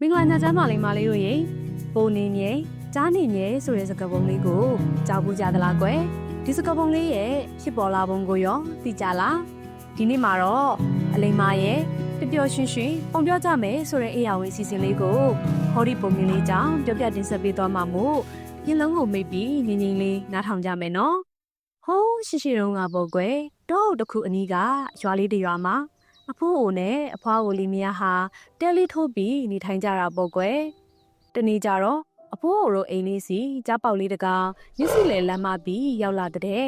မင်္ဂလာညချမ်းပါလိမ္မာလေးတို့ရေပုံနေမြေကြားနေမြေဆိုတဲ့စကားပုံလေးကိုကြားဘူးကြသလားကွယ်ဒီစကားပုံလေးရဲ့ဖြစ်ပေါ်လာပုံကိုရောသိကြလားဒီနေ့မှာတော့အလိမ္မာရဲ့ပျော်ရွှင်ရွှင်ပုံပြောကြမယ်ဆိုတဲ့အေးရဝေးစီစဉ်လေးကိုဟောဒီပုံမြင်လေးကြောင့်ပြောပြတင်ဆက်ပေးသွားမှာမို့ညလုံးကိုမိတ်ပြီးငင်းငင်းလေးနားထောင်ကြမယ်နော်ဟိုးရှိရှိတုန်းကပေါ့ကွယ်တော့တခုအနီးကရွာလေးတရွာမှာအဖိုးအိုနဲ့အဖွားအိုလေးမယားဟာတဲလေးထိုးပြီးနေထိုင်ကြတာပေါ့ကွယ်တနေ့ကျတော့အဖိုးအိုတို့အိမ်လေးစီကြားပေါက်လေးတကောင်မြစ်စီလေလမ်းမပြီးရောက်လာတဲ့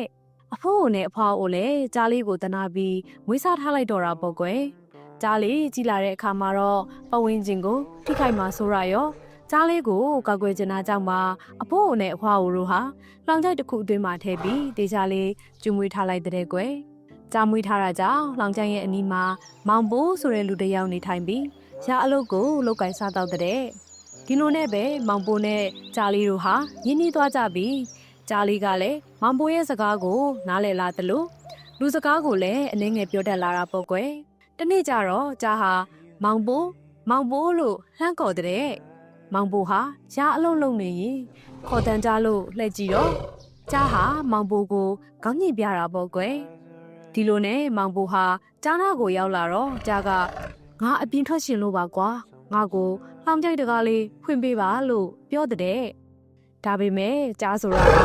အဖိုးအိုနဲ့အဖွားအိုလည်းကြားလေးကိုတနာပြီးမွေးစားထားလိုက်တော့တာပေါ့ကွယ်ကြားလေးကြီးလာတဲ့အခါမှာတော့ပဝင်းချင်းကိုထိခိုက်မှဆိုရရောကြားလေးကိုကောက်ွယ်ကျင်နာကြောင့်မှာအဖိုးအိုနဲ့အဖွားအိုတို့ဟာလောင်ကြိုက်တစ်ခုအတွင်းမှာထည့်ပြီးတေချာလေးကျွမွေးထားလိုက်တဲ့ကွယ်ကြားမွေးထားတာကြောင့်လောင်ကျန်းရဲ့အနီးမှာမောင်ပိုးဆိုတဲ့လူတစ်ယောက်နေထိုင်ပြီးရာအလုပ်ကိုလောက်ကင်စားတော့တဲ့ဒီလိုနဲ့ပဲမောင်ပိုးနဲ့ကြားလေးတို့ဟာရင်းနှီးသွားကြပြီးကြားလေးကလည်းမောင်ပိုးရဲ့စကားကိုနားလည်လာသလိုလူစကားကိုလည်းအနှဲငယ်ပြောတတ်လာတာပေါ့ကွယ်တနေ့ကျတော့ကြားဟာမောင်ပိုးလို့လှမ်းခေါ်တဲ့မောင်ပိုးဟာရာအလုပ်လုပ်နေရင်ခေါ်တန်းကြလို့လှည့်ကြည့်တော့ကြားဟာမောင်ပိုးကိုခေါင်းညှိပြတာပေါ့ကွယ်ဒီလိုနဲ့မောင်ပိုးဟာကြားနာကိုရောက်လာတော့ကြားကငါအပြင်ထွက်ရှင်လို့ပါကွာငါကိုလောင်ကြိုက်တကားလေးဖွင့်ပေးပါလို့ပြောတဲ့ဒါပေမဲ့ကြားဆိုတာက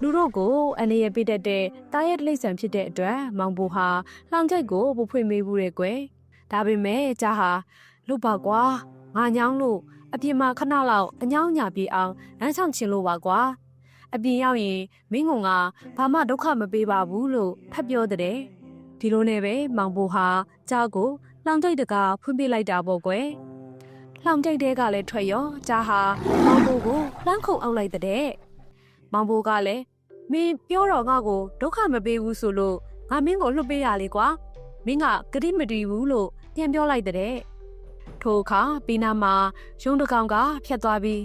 လူတို့ကိုအနေရပြတတ်တဲ့တားရဲ့တိရစ္ဆာန်ဖြစ်တဲ့အတွက်မောင်ပိုးဟာလောင်ကြိုက်ကိုမဖွင့်ပေးဘူးတဲ့ကွယ်ဒါပေမဲ့ကြားဟာလို့ပါကွာငါညောင်းလို့အပြင်မှာခဏလောက်အညောင်းညာပြေအောင်လမ်းဆောင်ချင်လို့ပါကွာအပြင်ရောက်ရင်မင်းကဘာမှဒုက္ခမပေးပါဘူးလို့ဖတ်ပြောတဲ့ဒီလိုနဲ့ပဲမောင်ပိုးဟာကြားကိုလောင်ကြိုက်တကားဖွင့်ပေးလိုက်တာပေါ့ကွယ်လောင်ကြိုက်တဲ့ကလည်းထွက်ရောကြားဟာမောင်ပိုးကိုလှမ်းခုန်အောက်လိုက်တဲ့မောင်ပိုးကလည်းမင်းပြောတော့ငါ့ကိုဒုက္ခမပေးဘူးဆိုလို့ငါမင်းကိုလွှတ်ပေးရလေကွာမင်းကဂတိမတည်ဘူးလို့ပြန်ပြောလိုက်တဲ့ထိုအခါပီနာမှာရုံးတကောင်ကဖြတ်သွားပြီး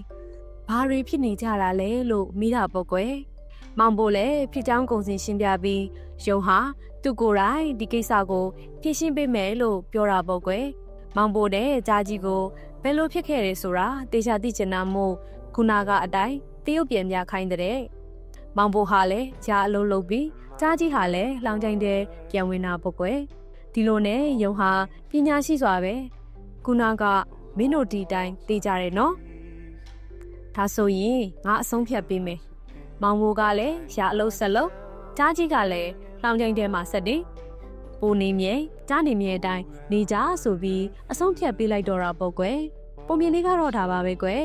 ဘာတွေဖြစ်နေကြတာလဲလို့မိတာပေါ့ကွယ်မောင်ပိုးလည်းဖြစ်ကြောင်းကုန်စင်ရှင်းပြပြီးရုံဟာသူကိုယ်တိုင်ဒီကိစ္စကိုဖြေရှင်းပေးမယ်လို့ပြောတာပေါ့ကွယ်မောင်ပိုးတဲ့ကြားကြီးကိုဘယ်လိုဖြစ်ခဲ့တယ်ဆိုတာတေချာသိချင်တာမို့ခုနကအတိုင်းတရုတ်ပြန်ပြခိုင်းတဲ့မောင်ပိုးဟာလည်းကြားအလုံးလုံးပြီးကြားကြီးဟာလည်းလောင်ကြိုင်တဲ့ပြန်ဝင်တာပေါ့ကွယ်ဒီလိုနဲ့ရုံဟာပညာရှိစွာပဲခုနကမင်းတို့ဒီတိုင်းသိကြတယ်နော်ဒါဆိုရင်ငါအဆုံးဖြတ်ပေးမယ်မောင်ပိုးကလည်းရာအလုံးဆက်လုံးကြားကြီးကလည်းလောင်ကြိုင်တဲ့မှာဆက်တယ်ပိုနေမြေကြားနေမြေအတိုင်းနေကြဆိုပြီးအဆုံးဖြတ်ပေးလိုက်တော့တာပေါ့ကွယ်ပုံမြင်လေးကတော့ဒါပါပဲကွယ်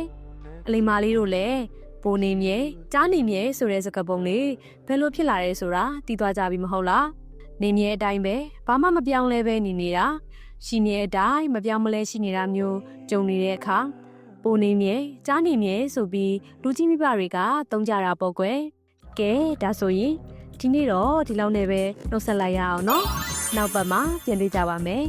အလိမ္မာလေးတို့လည်းပိုနေမြေကြားနေမြေဆိုတဲ့စကားပုံလေးဘယ်လိုဖြစ်လာရဲဆိုတာသိသွားကြပြီမဟုတ်လားနေမြေအတိုင်းပဲဘာမှမပြောင်းလဲပဲနေနေတာရှိမြေအတိုင်းမပြောင်းမလဲရှိနေတာမျိုးကြုံနေတဲ့အခါပိုနေမြေကြားနေမြေဆိုပြီးလူကြီးမိဘတွေကတုံးကြတာပေါ့ကွယ်ကဲဒါဆိုရင်ဒီနေ့တော့ဒီလောက်နဲ့ပဲနှုတ်ဆက်လိုက်ရအောင်နော်နောက်ပတ်မှာပြန်တွေ့ကြပါမယ်